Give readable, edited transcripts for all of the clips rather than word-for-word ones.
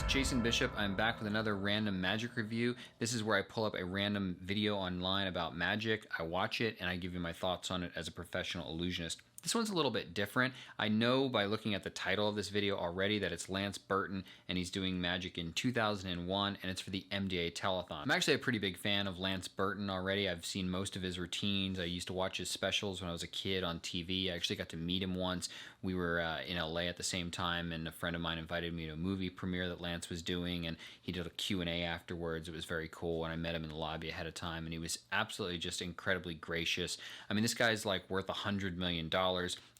Jason Bishop. I'm back with another random magic review. This is where I pull up a random video online about magic, I watch it, and I give you my thoughts on it as a professional illusionist. This one's a little bit different. I know by looking at the title of this video already that it's Lance Burton, and he's doing magic in 2001, and it's for the MDA telethon. I'm actually a pretty big fan of Lance Burton already. I've seen most of his routines. I used to watch his specials when I was a kid on TV. I actually got to meet him once. We were in LA at the same time, and a friend of mine invited me to a movie premiere that Lance was doing, and he did a Q&A afterwards. It was very cool, and I met him in the lobby ahead of time, and he was absolutely just incredibly gracious. I mean, this guy's like worth $100 million.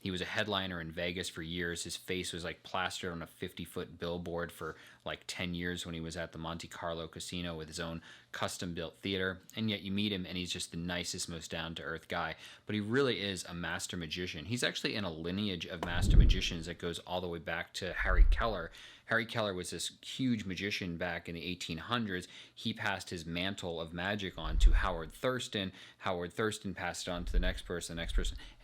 He was a headliner in Vegas for years. His face was like plastered on a 50-foot billboard for like 10 years when he was at the Monte Carlo casino with his own custom-built theater. And yet you meet him and he's just the nicest, most down-to-earth guy. But he really is a master magician. He's actually in a lineage of master magicians that goes all the way back to Harry Keller. Harry Keller was this huge magician back in the 1800s. He passed his mantle of magic on to Howard Thurston. Howard Thurston passed it on to the next person,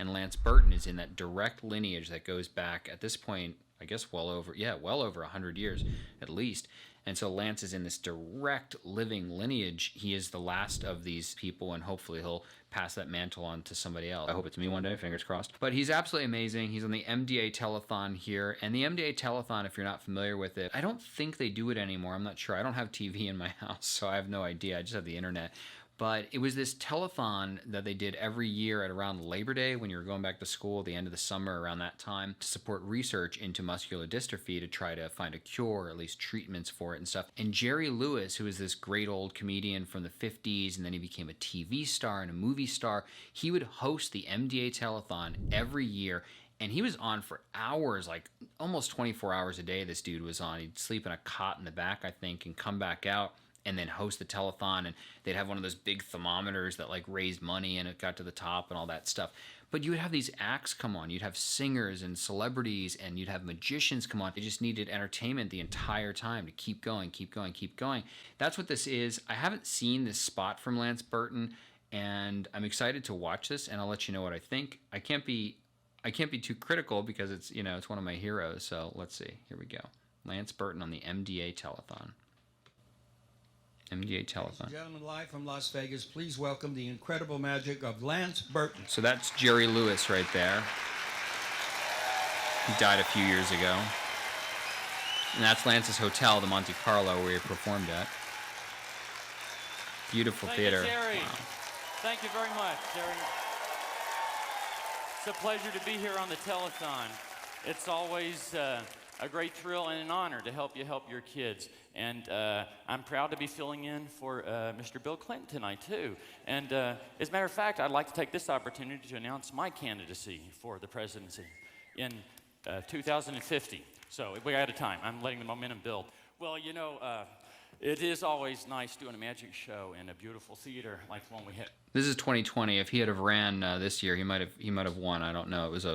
and Lance Burton is in that direct lineage that goes back, at this point, I guess well over 100 years at least. And so Lance is in this direct living lineage. He is the last of these people, and hopefully he'll pass that mantle on to somebody else. I hope it's me one day, fingers crossed. But he's absolutely amazing. He's on the MDA telethon here. And the MDA telethon, if you're not familiar with it, I don't think they do it anymore. I'm not sure. I don't have TV in my house, so I have no idea. I just have the internet. But it was this telethon that they did every year at around Labor Day when you were going back to school at the end of the summer around that time to support research into muscular dystrophy to try to find a cure or at least treatments for it and stuff. And Jerry Lewis, who is this great old comedian from the 50s, and then he became a TV star and a movie star, he would host the MDA telethon every year. And he was on for hours, like almost 24 hours a day this dude was on. He'd sleep in a cot in the back, I think, and come back out and then host the telethon, and they'd have one of those big thermometers that like raised money and it got to the top and all that stuff. But you would have these acts come on. You'd have singers and celebrities, and you'd have magicians come on. They just needed entertainment the entire time to keep going, keep going, keep going. That's what this is. I haven't seen this spot from Lance Burton, and I'm excited to watch this, and I'll let you know what I think. I can't be too critical because it's, you know, it's one of my heroes. So let's see. Here we go. Lance Burton on the MDA telethon. MDA telethon. Ladies and gentlemen, live from Las Vegas, please welcome the incredible magic of Lance Burton. So that's Jerry Lewis right there. He died a few years ago. And that's Lance's hotel, the Monte Carlo, where he performed at. Beautiful theater. Thank you, Jerry. Wow. Thank you very much, Jerry. It's a pleasure to be here on the telethon. It's always a great thrill and an honor to help you help your kids. And I'm proud to be filling in for Mr. Bill Clinton tonight, too. And as a matter of fact, I'd like to take this opportunity to announce my candidacy for the presidency in 2050. So we're out of time. I'm letting the momentum build. Well, you know, it is always nice doing a magic show in a beautiful theater like the one we had. This is 2020. If he had have ran this year, he might have won. I don't know. It was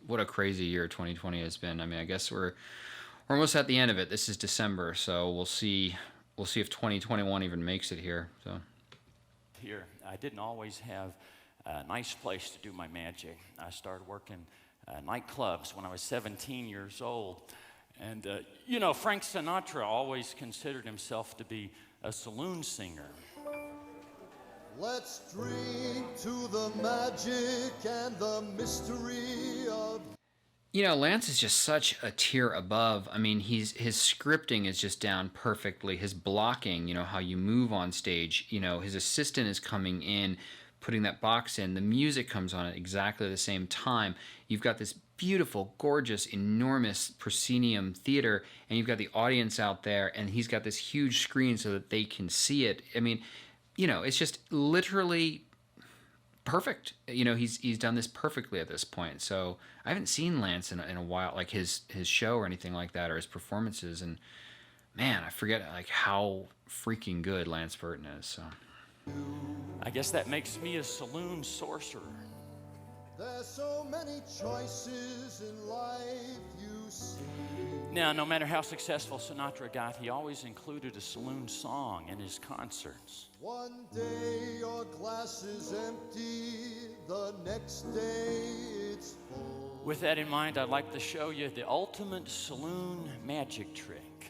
what a crazy year 2020 has been. I mean, I guess we're almost at the end of it. This is December, so we'll see if 2021 even makes it here. So here, I didn't always have a nice place to do my magic. I started working nightclubs when I was 17 years old. And, you know, Frank Sinatra always considered himself to be a saloon singer. Let's drink to the magic and the mystery of... You know, Lance is just such a tier above. I mean, his scripting is just down perfectly. His blocking, you know, how you move on stage, you know, his assistant is coming in, putting that box in. The music comes on at exactly the same time. You've got this beautiful, gorgeous, enormous proscenium theater, and you've got the audience out there, and he's got this huge screen so that they can see it. I mean, you know, it's just literally perfect. You know, he's done this perfectly at this point. So I haven't seen Lance in a while, like his show or anything like that, or his performances. And man, I forget like how freaking good Lance Burton is. So I guess that makes me a saloon sorcerer. There's so many choices in life you see. Now, no matter how successful Sinatra got, he always included a saloon song in his concerts. One day your glass is empty, the next day it's full. With that in mind, I'd like to show you the ultimate saloon magic trick.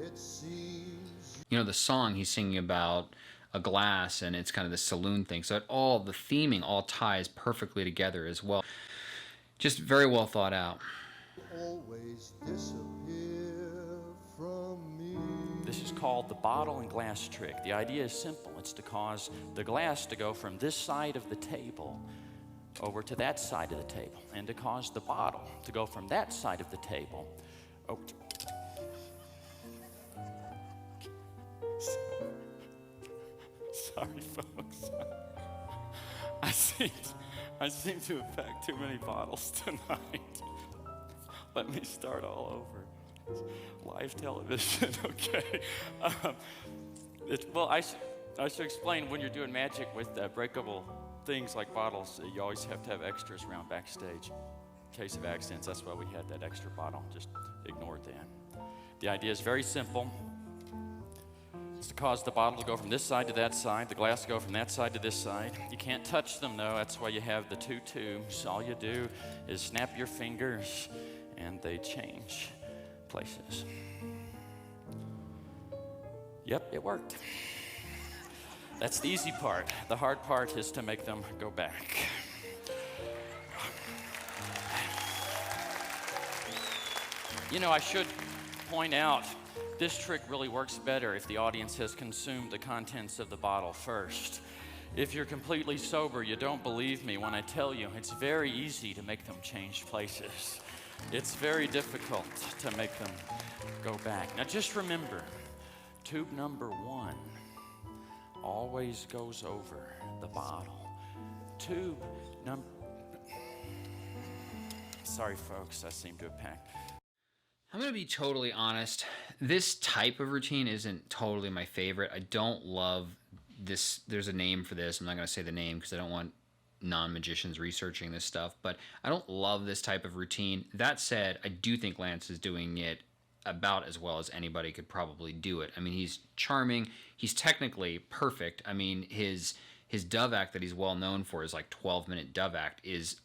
It You know, the song he's singing about a glass, and it's kind of the saloon thing. So the theming all ties perfectly together as well. Just very well thought out. Always disappear from me. This is called the bottle and glass trick. The idea is simple. It's to cause the glass to go from this side of the table over to that side of the table, and to cause the bottle to go from that side of the table over to... Sorry, folks. I seem to have packed too many bottles tonight. Let me start all over. Live television, okay. Well, I should explain, when you're doing magic with breakable things like bottles, you always have to have extras around backstage. In case of accidents, that's why we had that extra bottle. Just ignored that. The idea is very simple. It's to cause the bottle to go from this side to that side, the glass to go from that side to this side. You can't touch them, though. That's why you have the two tubes. All you do is snap your fingers, and they change places. Yep, it worked. That's the easy part. The hard part is to make them go back. You know, I should point out, this trick really works better if the audience has consumed the contents of the bottle first. If you're completely sober, you don't believe me when I tell you it's very easy to make them change places. It's very difficult to make them go back. Now just remember, tube number 1 always goes over the bottle. Tube number... Sorry, folks, I seem to have packed. I'm going to be totally honest. This type of routine isn't totally my favorite. I don't love this. There's a name for this. I'm not going to say the name because I don't want non-magicians researching this stuff, but I don't love this type of routine. That said, I do think Lance is doing it about as well as anybody could probably do it. I mean, he's charming. He's technically perfect. I mean, his dove act that he's well known for, his like 12-minute dove act, is,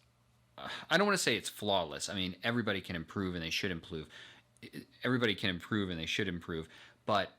I don't want to say it's flawless. I mean, everybody can improve and they should improve. Everybody can improve and they should improve, but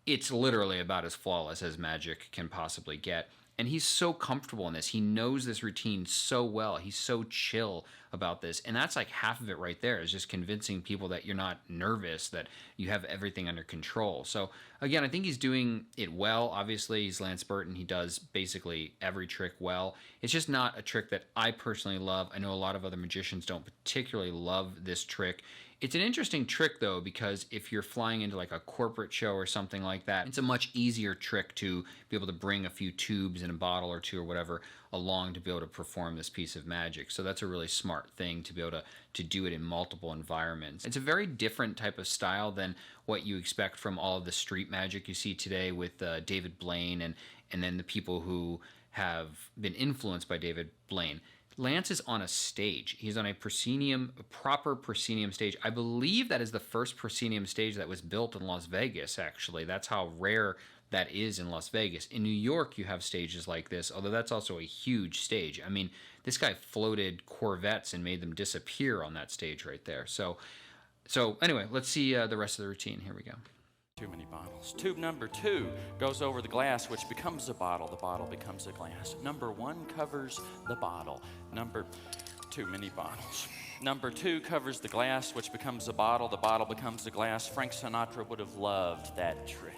it's literally about as flawless as magic can possibly get. And he's so comfortable in this. He knows this routine so well. He's so chill about this. And that's like half of it right there, is just convincing people that you're not nervous, that you have everything under control. So again, I think he's doing it well. Obviously, he's Lance Burton. He does basically every trick well. It's just not a trick that I personally love. I know a lot of other magicians don't particularly love this trick. It's an interesting trick, though, because if you're flying into like a corporate show or something like that, it's a much easier trick to be able to bring a few tubes and a bottle or two or whatever along to be able to perform this piece of magic. So that's a really smart thing, to be able to do it in multiple environments. It's a very different type of style than what you expect from all of the street magic you see today with David Blaine and then the people who have been influenced by David Blaine. Lance is on a stage. He's on a proper proscenium stage. I believe that is the first proscenium stage that was built in Las Vegas, actually. That's how rare that is in Las Vegas. In New York, you have stages like this, although that's also a huge stage. I mean, this guy floated Corvettes and made them disappear on that stage right there. So anyway, let's see the rest of the routine. Here we go. Too many bottles. Tube number 2 goes over the glass, which becomes a bottle. The bottle becomes a glass. Number 1 covers the bottle. Too many bottles. Number 2 covers the glass, which becomes a bottle. The bottle becomes a glass. Frank Sinatra would have loved that trick.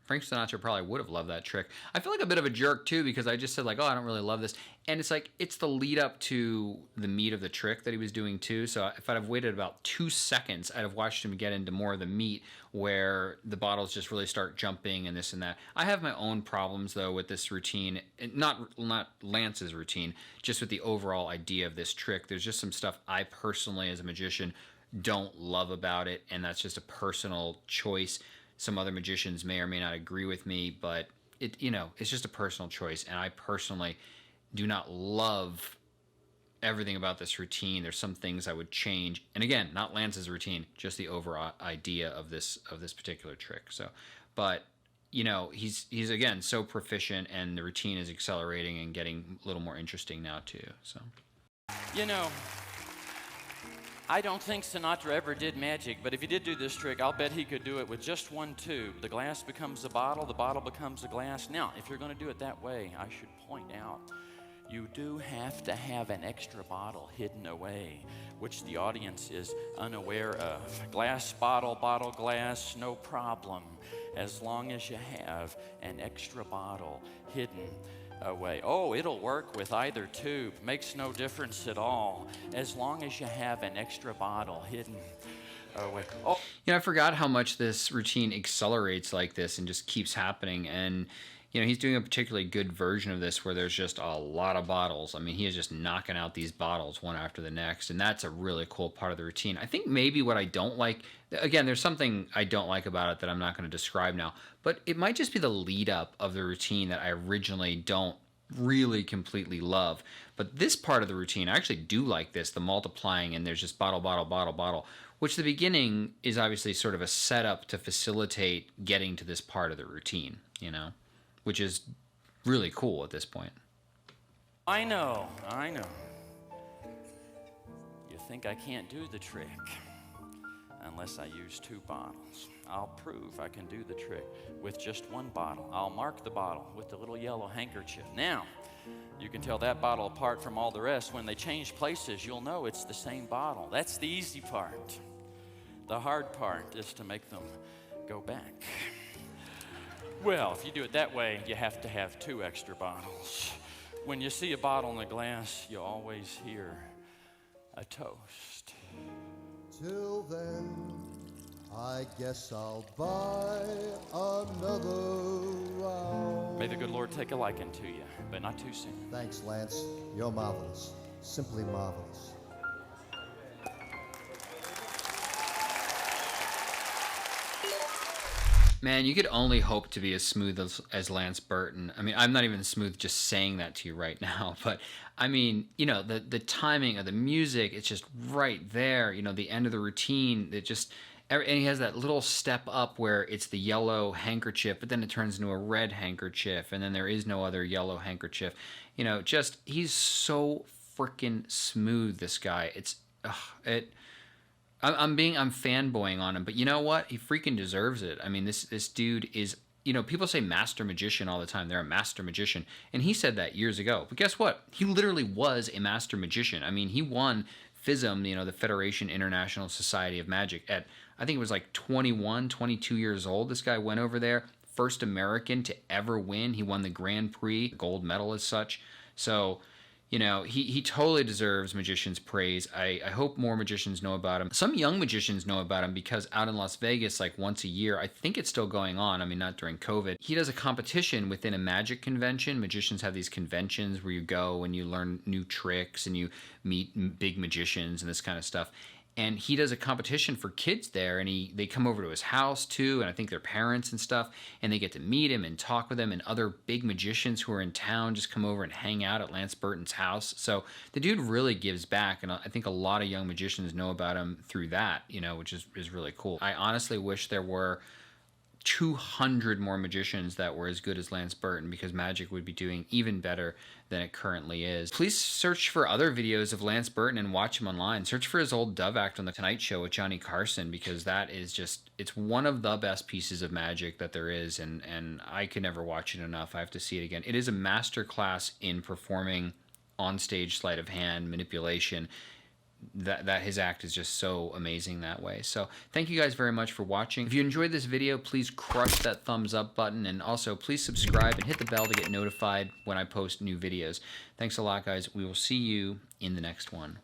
Frank Sinatra probably would have loved that trick. I feel like a bit of a jerk, too, because I just said, like, oh, I don't really love this. And it's like, it's the lead up to the meat of the trick that he was doing, too. So if I'd have waited about 2 seconds, I'd have watched him get into more of the meat where the bottles just really start jumping and this and that. I have my own problems, though, with this routine. Not Lance's routine, just with the overall idea of this trick. There's just some stuff I personally, as a magician, don't love about it. And that's just a personal choice. Some other magicians may or may not agree with me, but it's just a personal choice. And I personally do not love everything about this routine. There's some things I would change. And again, not Lance's routine, just the overall idea of this particular trick. So, but he's again so proficient, and the routine is accelerating and getting a little more interesting now too. So, I don't think Sinatra ever did magic, but if he did do this trick, I'll bet he could do it with just one tube. The glass becomes a bottle, the bottle becomes a glass. Now, if you're going to do it that way, I should point out, you do have to have an extra bottle hidden away, which the audience is unaware of. Glass, bottle, bottle, glass, no problem, as long as you have an extra bottle hidden away. Oh, it'll work with either tube. Makes no difference at all, as long as you have an extra bottle hidden away. Oh. You know, I forgot how much this routine accelerates like this and just keeps happening. And, you know, he's doing a particularly good version of this where there's just a lot of bottles. I mean, he is just knocking out these bottles one after the next. And that's a really cool part of the routine. I think maybe what I don't like, again, there's something I don't like about it that I'm not going to describe now, but it might just be the lead up of the routine that I originally don't really completely love. But this part of the routine, I actually do like this, the multiplying, and there's just bottle, bottle, bottle, bottle, which the beginning is obviously sort of a setup to facilitate getting to this part of the routine, you know, which is really cool at this point. I know. You think I can't do the trick unless I use two bottles. I'll prove I can do the trick with just one bottle. I'll mark the bottle with the little yellow handkerchief. Now, you can tell that bottle apart from all the rest. When they change places, you'll know it's the same bottle. That's the easy part. The hard part is to make them go back. Well, if you do it that way, you have to have two extra bottles. When you see a bottle in a glass, you always hear a toast. Till then, I guess I'll buy another round. May the good Lord take a liking to you, but not too soon. Thanks, Lance. You're marvelous. Simply marvelous. Man, you could only hope to be as smooth as Lance Burton. I mean, I'm not even smooth just saying that to you right now, but I mean, you know, the timing of the music, it's just right there. You know, the end of the routine, it just, and he has that little step up where it's the yellow handkerchief, but then it turns into a red handkerchief, and then there is no other yellow handkerchief. You know, just, he's so freaking smooth, this guy. I'm fanboying on him, but you know what? He freaking deserves it. I mean, this dude is, you know, people say master magician all the time. They're a master magician. And he said that years ago. But guess what? He literally was a master magician. I mean, he won FISM, you know, the Federation International Society of Magic, at, I think it was like 21, 22 years old. This guy went over there, first American to ever win. He won the Grand Prix, gold medal as such. So, you know, he totally deserves magicians' praise. I hope more magicians know about him. Some young magicians know about him because out in Las Vegas, like once a year, I think it's still going on. I mean, not during COVID. He does a competition within a magic convention. Magicians have these conventions where you go and you learn new tricks and you meet big magicians and this kind of stuff. And he does a competition for kids there, and they come over to his house too, and I think their parents and stuff, and they get to meet him and talk with him, and other big magicians who are in town just come over and hang out at Lance Burton's house. So the dude really gives back, and I think a lot of young magicians know about him through that, you know, which is really cool. I honestly wish there were 200 more magicians that were as good as Lance Burton, because magic would be doing even better than it currently is. Please search for other videos of Lance Burton and watch him online. Search for his old dove act on The Tonight Show with Johnny Carson, because that is just, it's one of the best pieces of magic that there is, and I could never watch it enough. I have to see it again. It is a master class in performing on-stage sleight of hand manipulation. That his act is just so amazing that way. So thank you guys very much for watching. If you enjoyed this video, please crush that thumbs up button, and also please subscribe and hit the bell to get notified when I post new videos. Thanks a lot, guys. We will see you in the next one.